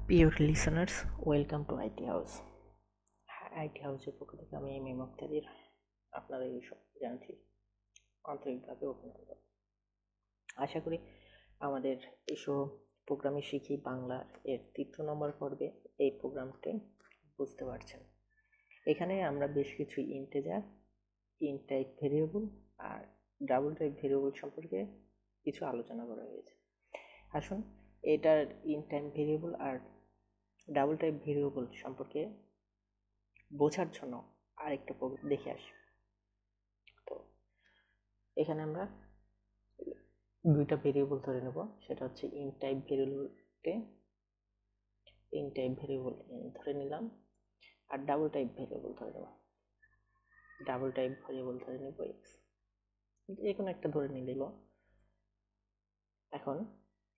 Dear listeners, welcome to IT House. IT হাউসের পক্ষ থেকে আমি এম এম মুক্তাদির আপনাদের এই সব জানাচ্ছি আন্তরিকভাবে অভিনন্দন। আশা করি আমাদের এসব প্রোগ্রামে শিখি বাংলার এর ৩য় নম্বর পর্বে এই প্রোগ্রামটি বুঝতে পারছেন। এখানে আমরা বেশ কিছু ইন্টিজার, ইন্ট টাইপ ভেরিয়েবল আর ডাবল টাইপ ভেরিয়েবল সম্পর্কে কিছু আলোচনা করা হয়েছে। আসুন এটার ইন্ট টাইপ ভেরিয়েবল আর ডাবল টাইপ ভেরিয়েবল সম্পর্কে বোঝার জন্য আরেকটা প্রোগ্রাম দেখে আসি। তো এখানে আমরা দুইটা ভেরিয়েবল ধরে নেব, সেটা হচ্ছে ইন্ট টাইপ ভেরিয়েবলকে ইন্ট টাইপ ভেরিয়েবল ধরে নিলাম আর ডাবল টাইপ ভেরিয়েবল ধরে নেব। ডাবল টাইপ ভেরিয়েবল ধরে নেব এক্স, যে কোনো একটা ধরে নিলেই। এখন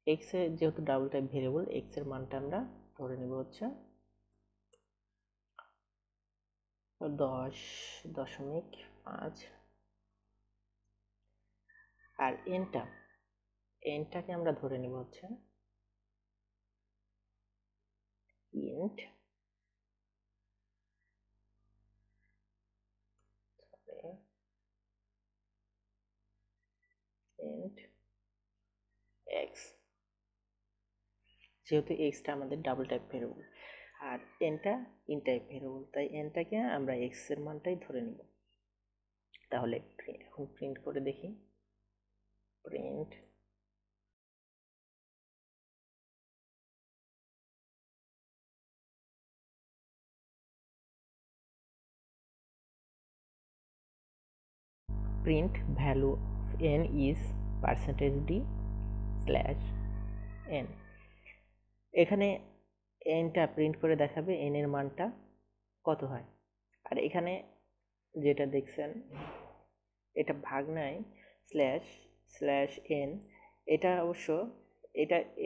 এক্স এর যেহেতু ডাবল টাইপ ভেরিয়েবল, এক্স এর মানটা আমরা ধরে নেব হচ্ছে 10.5 আর এনটাকে আমরা ধরে নেব হচ্ছে ইন্ট এক্স, যেহেতু এক্সটা আমাদের ডাবল টাইপ ভেরিয়েবল আর এনটা ইন টাইপ ভেরিয়েবল, তাই এনটাকে আমরা এক্স এর মানটাই ধরে নিব। তাহলে এখন প্রিন্ট করে দেখি, print print value n is %d/n। এখানে এনটা প্রিন্ট করে দেখাবে এন এর মানটা কত হয়। আর এখানে যেটা দেখছেন এটা ভাগ নাই /n, এটা অবশ্য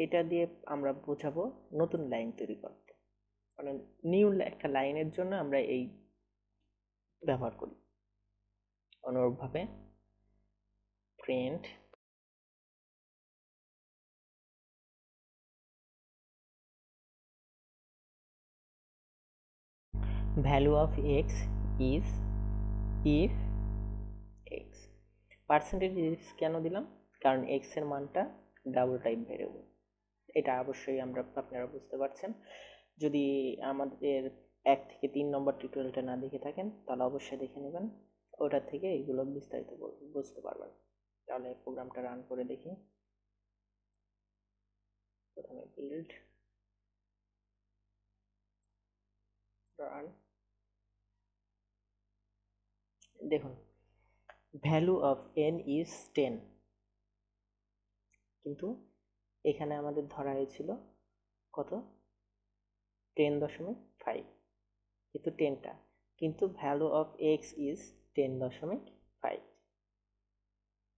এটা দিয়ে আমরা বোঝাবো নতুন লাইন তৈরি করতে, মানে নিউ একটা লাইনের জন্য আমরা এই ব্যবহার করি। অনুরূপভাবে print value of x is if x. Percentage is কেন দিলাম? কারণ এক্স এর মানটা ডাবল টাইপ ভেরিয়েবল, এটা অবশ্যই আপনারা বুঝতে পারছেন। যদি আমাদের 1 থেকে 3 নম্বর টিউটোরিয়ালটা না দেখে থাকেন তাহলে অবশ্যই দেখে নেবেন, ওটা থেকে এগুলো বিস্তারিত বুঝতে পারবেন। তাহলে প্রোগ্রামটা রান করে দেখি। প্রথমে বিল্ড, রান। দেখুন ভ্যালু অফ n ইজ 10, কিন্তু এখানে আমাদের ধরা হয়েছিল কত? 10.5, কিন্তু 10টা, কিন্তু ভ্যালু অফ x ইজ 10.5।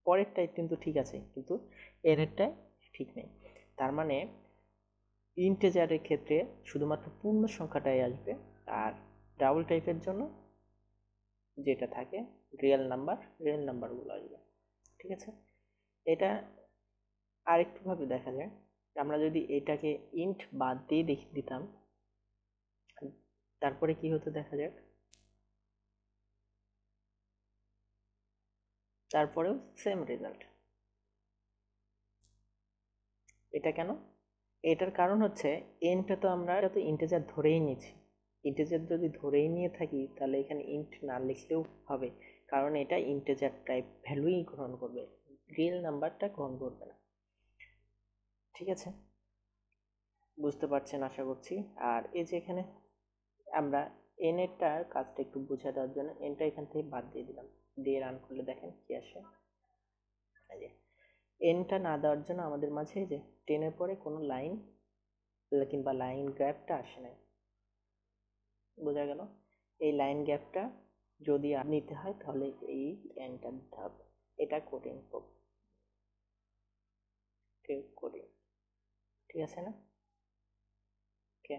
পরেরটাই কিন্তু ঠিক আছে, কিন্তু এরটাই ঠিক নেই। তার মানে ইন্টিজারের ক্ষেত্রে শুধুমাত্র পূর্ণ সংখ্যাটাই আসবে, আর ডাবল টাইপের জন্য যেটা থাকে রিয়েল নাম্বারগুলো আসবে। ঠিক আছে, এটা আরেকটু ভাবে দেখা যায়। আমরা যদি এটাকে ইন্ট বাদ দিয়ে দিতাম, তারপরে কি হতো দেখা যাক। তারপরেও সেম রেজাল্ট। এটা কেন? এটার কারণ হচ্ছে এনটা তো আমরা ইন্টিজার ধরেই নিয়েছি। ইন্টিজার যদি ধরেই নিয়ে থাকি তাহলে এখানে ইন্ট না লিখলেও হবে, কারণ এটা ইন্টিজার টাইপ ভ্যালুই গ্রহণ করবে, রিয়েল নাম্বারটা গ্রহণ করবে না। ঠিক আছে, বুঝতে পারছেন আশা করছি। আর এই যে এখানে আমরা এন এরটার কাজটা একটু বুঝে দেওয়ার জন্য এনটা এখান থেকে বাদ দিয়ে দিলাম, দিয়ে রান করলে দেখেন কি আসে। এনটা না দেওয়ার জন্য আমাদের মাঝে যে 10-এর পরে কোনো লাইন কিংবা লাইন গ্যাপটা আসে নাই। বোঝা গেল? এই লাইন গ্যাপটা যদি নিতে হয় তাহলে এই এনটা দিতে হবে। এটা কোডিং ঠিক আছে না? ওকে,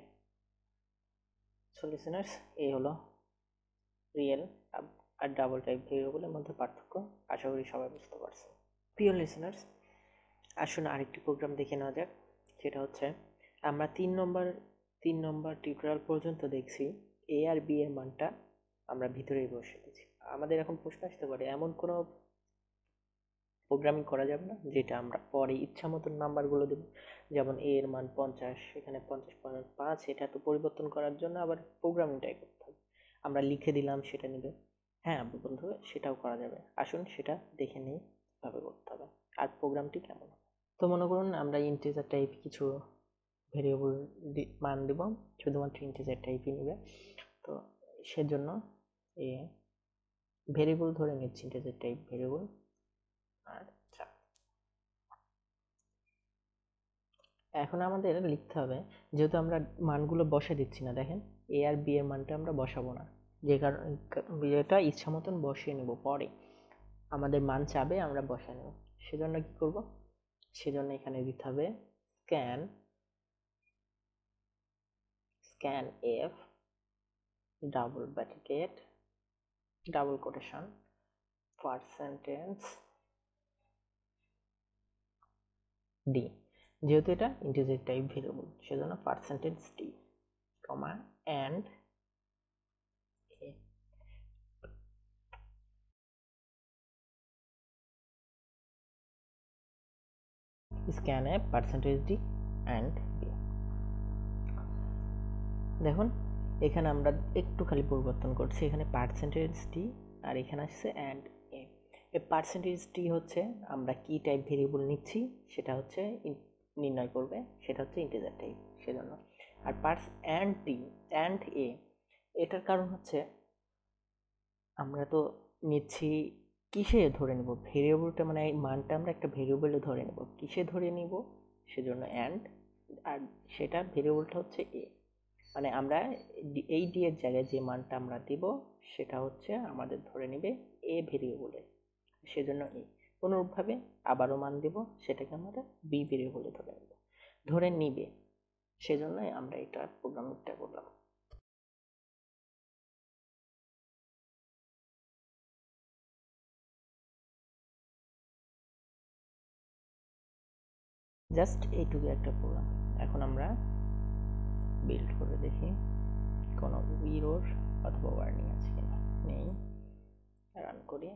সো লিসেনার্স, এই হলো রিয়েল আর ডাবল টাইপ ভেরিয়েবলের মধ্যে পার্থক্য। আশা করি সবাই বুঝতে পারছে। প্রিয় লিসেনার্স, আসুন আরেকটি প্রোগ্রাম দেখে নেওয়া যাক। সেটা হচ্ছে আমরা 3 নম্বর 3 নম্বর টিউটোরিয়াল পর্যন্ত দেখছি এ আর বি এর মানটা আমরা ভিতরেই বসে দিচ্ছি। আমাদের এখন প্রশ্ন আসতে পারে, এমন কোনো প্রোগ্রামিং করা যাবে না যেটা আমরা পরে ইচ্ছা মতন নাম্বারগুলো দেবো, যেমন এ এর মান 50, এখানে 50.5, এটা তো পরিবর্তন করার জন্য আবার প্রোগ্রামিংটাই করতে হবে। আমরা লিখে দিলাম, সেটা নেবে। হ্যাঁ বন্ধু, সেটাও করা যাবে। আসুন সেটা দেখে নিই কিভাবে করতে হবে আর প্রোগ্রামটি কেমন হবে। তো মনে করুন আমরা ইন্টিজার টাইপ কিছু ভেরিয়েবল মান দেব, শুধুমাত্র ইন্টিজার টাইপই নেবে। তো সেজন্য এ ভেরিয়েবল ধরে নিচ্ছি, ইন্টিজার টাইপ ভেরিয়েবল। আচ্ছা, এখন আমাদের লিখতে হবে, যেহেতু আমরা মানগুলো বসে দিচ্ছি না, দেখেন এ আর বি এর মানটা আমরা বসাবো না, যে কারণে এটা ইচ্ছা মতন বসিয়ে নেব, পরে আমাদের মান চাবে আমরা বসায় নেব। সেজন্য কি করব, সেজন্য এখানে দিতে হবে scanf double bracket double quotation percentage D, যেহেতু এটা ইন্টিজার টাইপ ভেরিয়েবল সেজন্য percentage D, comma and A. Scan A percentage D and B. দেখুন এখানে আমরা একটু খালি পরিবর্তন করছি, এখানে পার্সেন্টেজ ডি আর এখানে আসছে অ্যান্ড এ। এই পার্সেন্টেজ ডি হচ্ছে আমরা কি টাইপ ভেরিয়েবল নিচ্ছি সেটা হচ্ছে নির্ণয় করবে, সেটা হচ্ছে ইন্টিজার টাইপ সেজন্য। আর অ্যান্ড ডি অ্যান্ড এ, এটার কারণ হচ্ছে আমরা তো নিচ্ছি কিসে ধরে নেব ভেরিয়েবলটা, মানে এই মানটা আমরা একটা ভেরিয়েবলে ধরে নেব, কিসে ধরে নিব সেজন্য অ্যান্ড, আর সেটা ভেরিয়েবলটা হচ্ছে এ, মানে আমরা এই ডি এর জায়গায় যে মানটা আমরা দিব সেটা হচ্ছে আমাদের ধরে নেবে এ ভেরিয়েবলে, সেজন্য এ। অনুরূপভাবে আবারও মান দেব, সেটাকে আমরা বি ভেরিয়েবলে ধরে নিবে, সেজন্যই আমরা এটা প্রোগ্রামিংটা করলাম। জাস্ট এইটুকু একটা প্রোগ্রাম। এখন আমরা বিল্ড করে দেখি কোনো ইরর অথবা ওয়ার্নিং আছে কিনা, নেই। রান করি,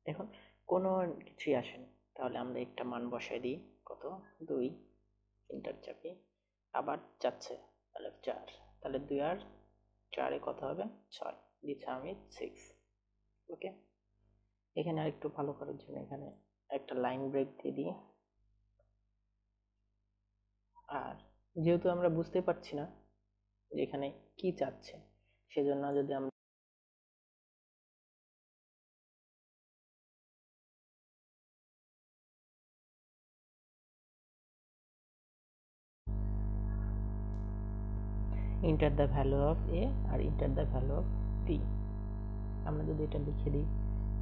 এখন কোনো কিছুই আসেনি। তাহলে আমরা একটা মান বসাই দিই, কত 2, এন্টার চাপি, আবার যাচ্ছে, তাহলে 4, তাহলে 2 আর 4-এ কত হবে 6, দিচ্ছি আমি 6। ওকে, এখানে আর একটু ভালো করার জন্য এখানে একটা লাইন ব্রেক দিয়ে দিই। আর যেহেতু আমরা বুঝতে পারছি না যে এখানে কি চাচ্ছে, সেজন্য যদি আমরা enter the value of a R enter the value of b, আমরা যদি এটা লিখে দিই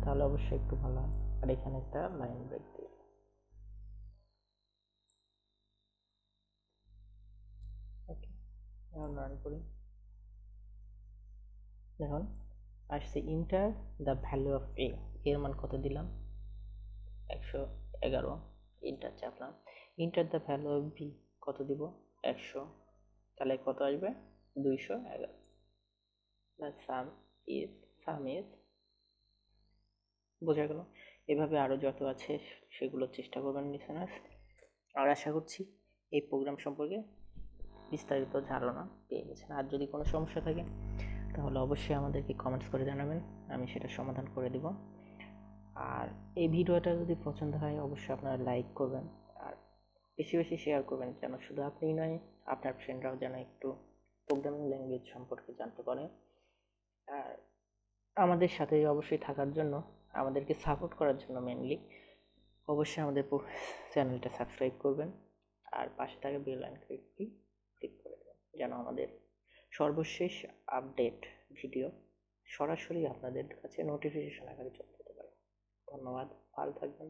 তাহলে অবশ্যই একটু ভালো হয়। আর এখানে একটা লাইন ব্রেক দিই। ওকে, এখন রান করি। দেখুন আসছে enter the value of A, এর মান কত দিলাম 111, ইন্টার চাপলাম। Enter the value of B কত দিব 100, তাহলে কত আসবে 211। the sum is বোঝা গেল। এভাবে আরো যত আছে সেগুলো চেষ্টা করবেন লিসেনার্স। আর আশা করছি এই প্রোগ্রাম সম্পর্কে বিস্তারিত ধারণা পেয়ে গেছেন। আর যদি কোনো সমস্যা থাকে তাহলে অবশ্যই আমাদেরকে কমেন্টস করে জানাবেন, আমি সেটা সমাধান করে দেব। আর এই ভিডিওটা যদি পছন্দ হয় অবশ্যই আপনারা লাইক করবেন আর বেশি বেশি শেয়ার করবেন, যেন শুধু আপনিই নয় আপনার ফ্রেন্ডরাও যেন একটু প্রোগ্রামিং ল্যাঙ্গুয়েজ সম্পর্কে জানতে পারে। আর আমাদের সাথে অবশ্যই থাকার জন্য, আমাদেরকে সাপোর্ট করার জন্য মেনলি অবশ্যই আমাদের চ্যানেলটা সাবস্ক্রাইব করবেন আর পাশে থাকা বেল আইকনটি ক্লিক করে দেবেন, যেন আমাদের সর্বশেষ আপডেট ভিডিও সরাসরি আপনাদের কাছে নোটিফিকেশন আকারে চলে যেতে পারে। ধন্যবাদ, ভালো থাকবেন।